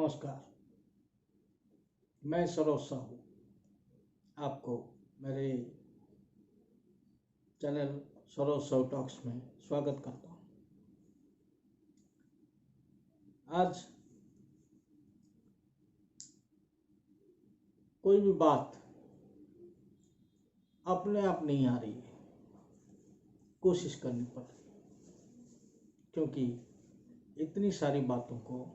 नमस्कार। मैं सरोज साहू आपको मेरे चैनल सरोज साहू टॉक्स में स्वागत करता हूँ। आज कोई भी बात अपने आप नहीं आ रही है, कोशिश करनी पड़ रही है, क्योंकि इतनी सारी बातों को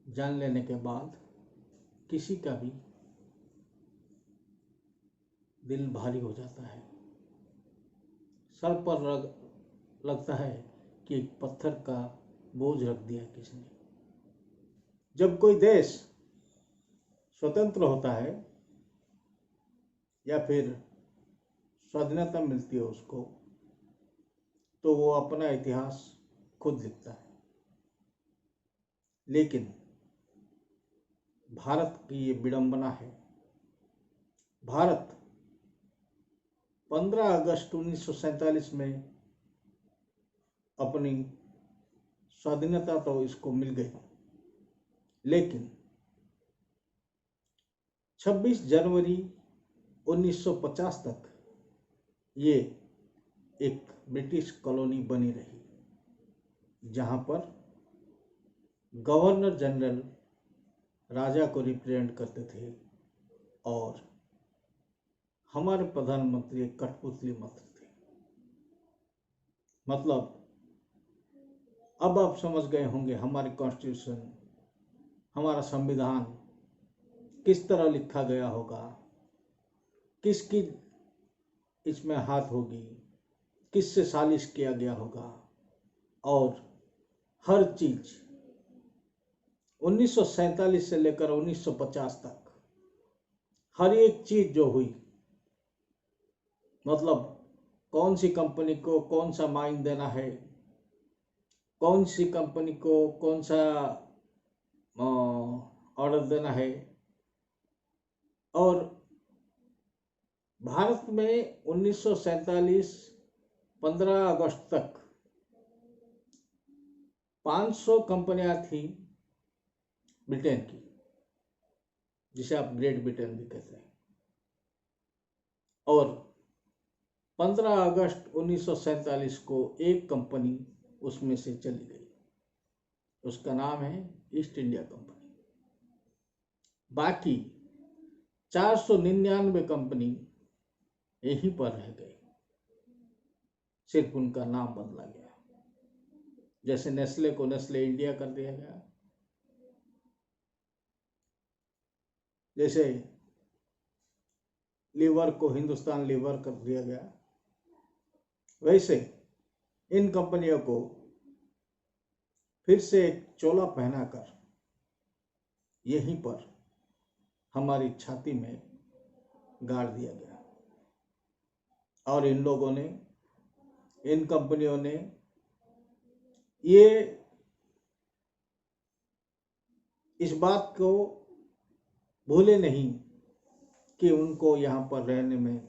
जान लेने के बाद किसी का भी दिल भारी हो जाता है। सर पर लगता है कि एक पत्थर का बोझ रख दिया किसने। जब कोई देश स्वतंत्र होता है या फिर स्वाधीनता मिलती है उसको, तो वो अपना इतिहास खुद लिखता है। लेकिन भारत की ये विडंबना है। भारत 15 अगस्त 1947 में अपनी स्वाधीनता तो इसको मिल गई, लेकिन 26 जनवरी 1950 तक ये एक ब्रिटिश कॉलोनी बनी रही, जहां पर गवर्नर जनरल राजा को रिप्रेजेंट करते थे और हमारे प्रधानमंत्री एक कठपुतली मात्र थे। मतलब अब आप समझ गए होंगे हमारी कॉन्स्टिट्यूशन, हमारा संविधान किस तरह लिखा गया होगा, किसकी इसमें हाथ होगी, किससे सालिश किया गया होगा, और हर चीज 1947 से लेकर 1950 तक हर एक चीज जो हुई, मतलब कौन सी कंपनी को कौन सा माइन देना है, कौन सी कंपनी को कौन सा ऑर्डर देना है, और भारत में 1947 15 अगस्त तक 500 कंपनियां थी ब्रिटेन की, जिसे आप ग्रेट ब्रिटेन भी कहते हैं। और 15 अगस्त 1947 को एक कंपनी उसमें से चली गई, उसका नाम है ईस्ट इंडिया कंपनी। बाकी 499 कंपनी यहीं पर रह गई, सिर्फ उनका नाम बदला गया। जैसे नेस्ले को नेस्ले इंडिया कर दिया गया, जैसे लीवर को हिंदुस्तान लीवर कर दिया गया, वैसे इन कंपनियों को फिर से एक चोला पहनाकर यहीं पर हमारी छाती में गाड़ दिया गया। और इन लोगों ने, इन कंपनियों ने ये इस बात को भूले नहीं कि उनको यहाँ पर रहने में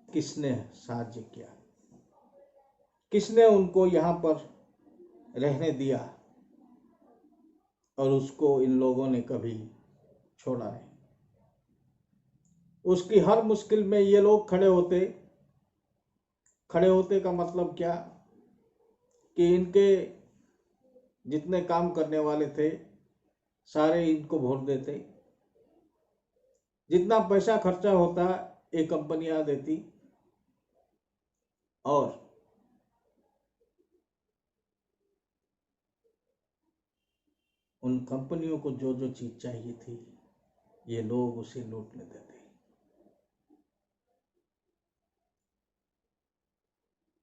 किसने साहाय्य किया, किसने उनको यहाँ पर रहने दिया, और उसको इन लोगों ने कभी छोड़ा नहीं। उसकी हर मुश्किल में ये लोग खड़े होते का मतलब क्या कि इनके जितने काम करने वाले थे सारे इनको वोट देते, जितना पैसा खर्चा होता एक कंपनियां देती, और उन कंपनियों को जो जो चीज चाहिए थी ये लोग उसे लूट लेते थे।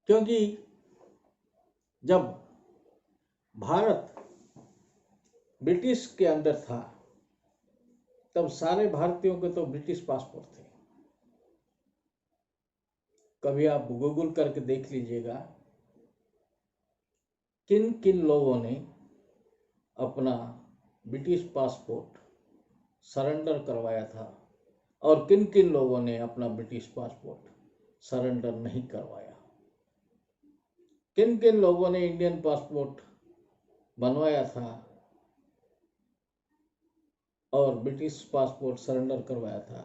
क्योंकि जब भारत ब्रिटिश के अंदर था तब सारे भारतीयों के तो ब्रिटिश पासपोर्ट थे। कभी आप गूगल करके देख लीजिएगा किन किन लोगों ने अपना ब्रिटिश पासपोर्ट सरेंडर करवाया था और किन किन लोगों ने अपना ब्रिटिश पासपोर्ट सरेंडर नहीं करवाया, किन किन लोगों ने इंडियन पासपोर्ट बनवाया था और ब्रिटिश पासपोर्ट सरेंडर करवाया था,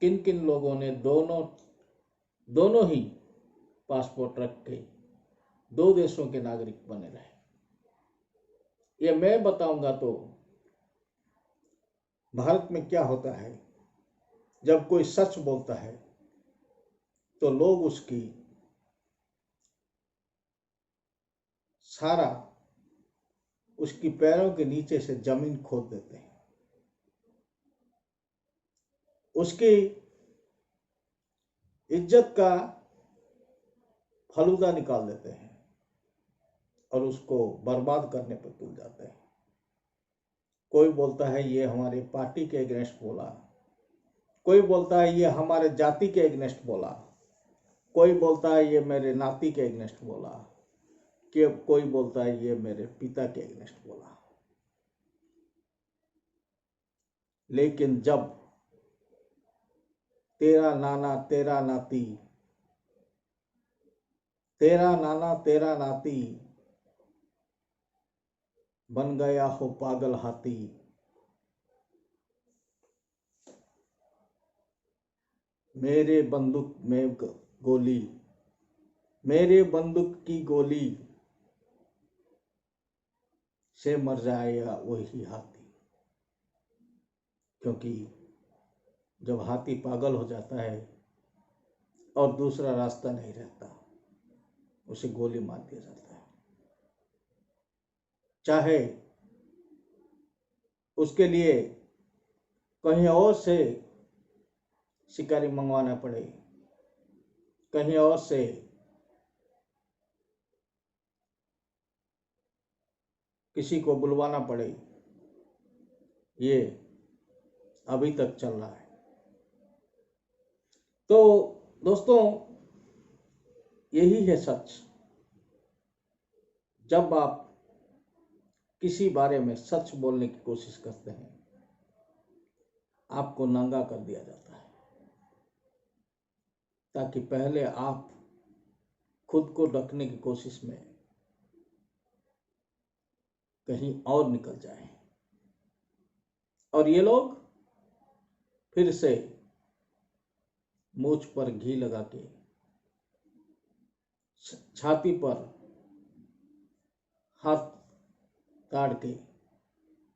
किन किन लोगों ने दोनों ही पासपोर्ट रख के दो देशों के नागरिक बने रहे, ये मैं बताऊंगा। तो भारत में क्या होता है, जब कोई सच बोलता है तो लोग उसकी उसकी पैरों के नीचे से जमीन खोद देते हैं, उसकी इज्जत का फलूदा निकाल देते हैं और उसको बर्बाद करने पर तुल जाते हैं। कोई बोलता है ये हमारे पार्टी के अगेंस्ट बोला, कोई बोलता है ये हमारे जाति के अगेंस्ट बोला, कोई बोलता है ये मेरे नाती के अगेंस्ट बोला, कि कोई बोलता है ये मेरे पिता के अगेंस्ट बोला। लेकिन जब तेरा नाना तेरा नाती, तेरा नाना तेरा नाती बन गया हो पागल हाथी, मेरे बंदूक में गोली, मेरे बंदूक की गोली से मर जाएगा वही हाथी। क्योंकि जब हाथी पागल हो जाता है और दूसरा रास्ता नहीं रहता, उसे गोली मार दिया जाता है, चाहे उसके लिए कहीं और से शिकारी मंगवाना पड़े, कहीं और से किसी को बुलवाना पड़े। ये अभी तक चल रहा है। तो दोस्तों, यही है सच। जब आप किसी बारे में सच बोलने की कोशिश करते हैं, आपको नंगा कर दिया जाता है, ताकि पहले आप खुद को ढकने की कोशिश में कहीं और निकल जाएं, और ये लोग फिर से मूंछ पर घी लगा के, छाती पर हाथ ताड़ के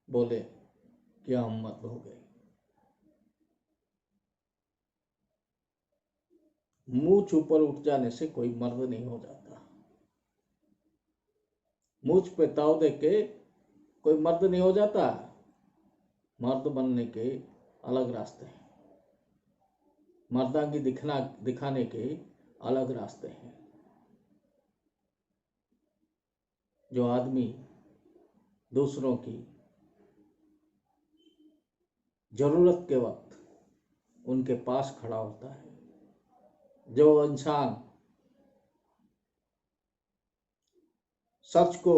बोले कि हम मर्द हो गए। मूंछ ऊपर उठ जाने से कोई मर्द नहीं हो जाता। मूंछ पे ताव दे के कोई मर्द नहीं हो जाता। मर्द बनने के अलग रास्ते हैं, मर्दांगी दिखाने के अलग रास्ते हैं। जो आदमी दूसरों की जरूरत के वक्त उनके पास खड़ा होता है, जो इंसान सच को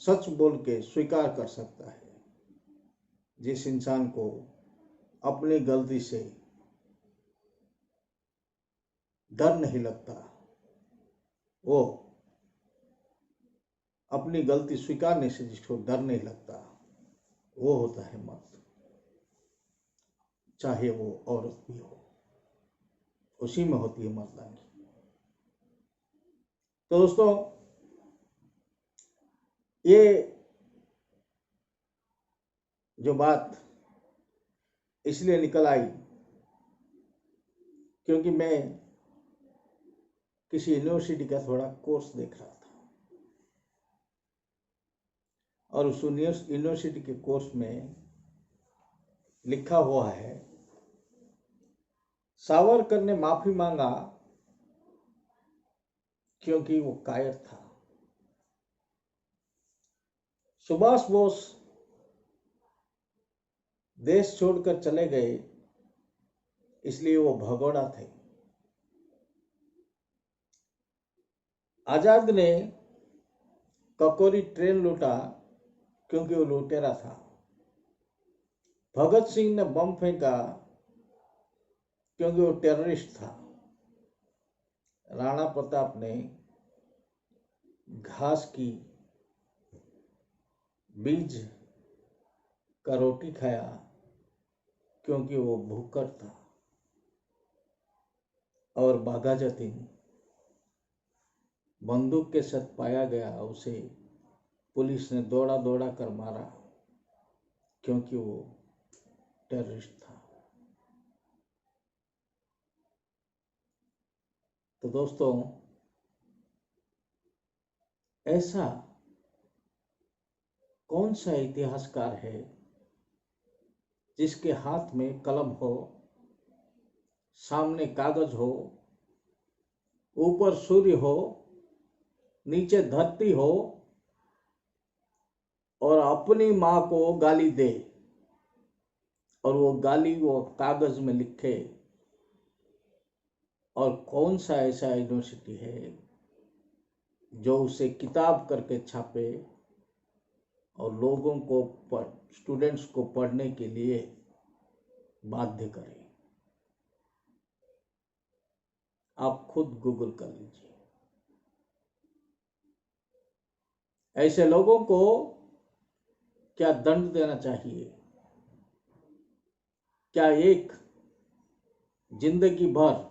सच बोल के स्वीकार कर सकता है, जिस इंसान को अपनी गलती से डर नहीं लगता, वो अपनी गलती स्वीकारने से जिसको डर नहीं लगता, वो होता है मर्द, चाहे वो औरत भी हो। उसी में होती है मर्दांगी। तो दोस्तों, ये जो बात इसलिए निकल आई क्योंकि मैं किसी यूनिवर्सिटी का थोड़ा कोर्स देख रहा था, और उस यूनिवर्सिटी के कोर्स में लिखा हुआ है, सावरकर ने माफी मांगा क्योंकि वो कायर था। सुभाष बोस देश छोड़कर चले गए, इसलिए वो भगोड़ा थे। आजाद ने ककोरी ट्रेन लूटा क्योंकि वो लुटेरा था। भगत सिंह ने बम फेंका क्योंकि वो टेररिस्ट था। राणा प्रताप ने घास की बीज का रोटी खाया क्योंकि वो भूखड़ था, और बाघा जतीन बंदूक के साथ पाया गया, उसे पुलिस ने दौड़ा दौड़ा कर मारा क्योंकि वो टेररिस्ट था। तो दोस्तों, ऐसा कौन सा इतिहासकार है जिसके हाथ में कलम हो, सामने कागज हो, ऊपर सूर्य हो, नीचे धरती हो, और अपनी माँ को गाली दे और वो गाली वो कागज में लिखे? और कौन सा ऐसा यूनिवर्सिटी है जो उसे किताब करके छापे और लोगों को स्टूडेंट्स को पढ़ने के लिए बाध्य करे? आप खुद गूगल कर लीजिए। ऐसे लोगों को क्या दंड देना चाहिए? क्या एक जिंदगी भर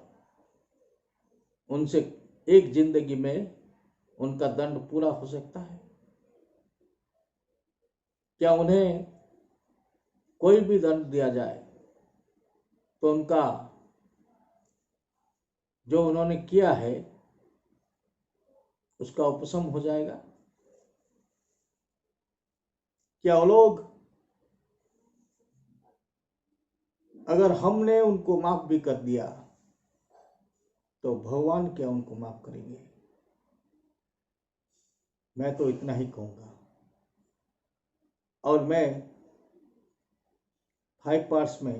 उनसे, एक जिंदगी में उनका दंड पूरा हो सकता है? क्या उन्हें कोई भी दंड दिया जाए तो उनका जो उन्होंने किया है उसका उपशम हो जाएगा? क्या वो लोग, अगर हमने उनको माफ भी कर दिया तो भगवान क्या उनको माफ करेंगे? मैं तो इतना ही कहूंगा। और मैं 5 पार्ट्स में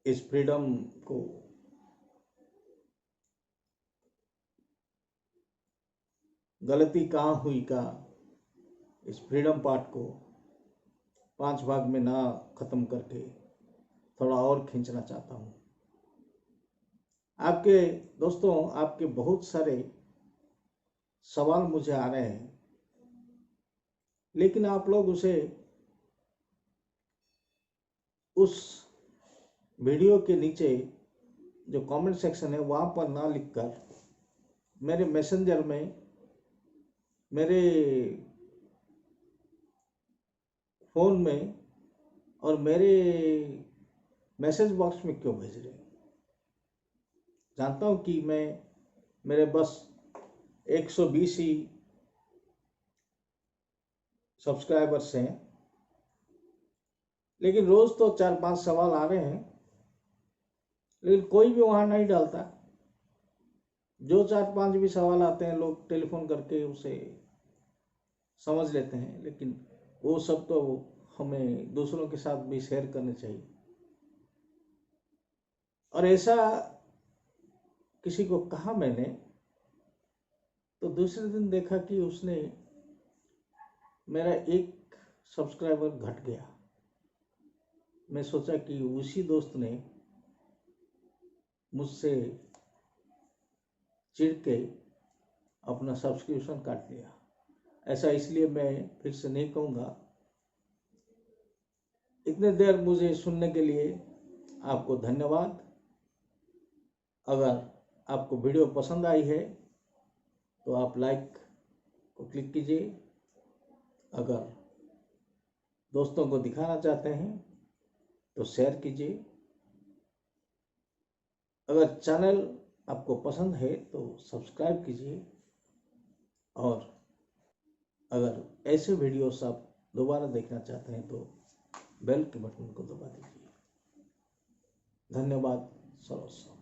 इस फ्रीडम को गलती कहाँ हुई का, इस फ्रीडम पार्ट को 5 भाग में ना खत्म करके थोड़ा और खींचना चाहता हूँ। आपके दोस्तों, आपके बहुत सारे सवाल मुझे आ रहे हैं, लेकिन आप लोग उसे उस वीडियो के नीचे जो कमेंट सेक्शन है वहाँ पर ना लिखकर मेरे मैसेंजर में, मेरे फ़ोन में और मेरे मैसेज बॉक्स में क्यों भेज रहे हैं? जानता हूँ कि मेरे बस 120 ही सब्सक्राइबर्स हैं, लेकिन रोज़ तो 4-5 सवाल आ रहे हैं, लेकिन कोई भी वहाँ नहीं डालता। जो 4-5 भी सवाल आते हैं लोग टेलीफोन करके उसे समझ लेते हैं, लेकिन वो सब तो हमें दूसरों के साथ भी शेयर करने चाहिए। और ऐसा किसी को कहा मैंने, तो दूसरे दिन देखा कि उसने, मेरा 1 सब्सक्राइबर घट गया। मैं सोचा कि उसी दोस्त ने मुझसे चिढ़ के अपना सब्सक्रिप्शन काट लिया। ऐसा इसलिए मैं फिर से नहीं कहूँगा। इतने देर मुझे सुनने के लिए आपको धन्यवाद। अगर आपको वीडियो पसंद आई है तो आप लाइक को क्लिक कीजिए। अगर दोस्तों को दिखाना चाहते हैं तो शेयर कीजिए। अगर चैनल आपको पसंद है तो सब्सक्राइब कीजिए, और अगर ऐसे वीडियोस आप दोबारा देखना चाहते हैं तो बेल के बटन को दबा दीजिए। धन्यवाद सर्वस्व।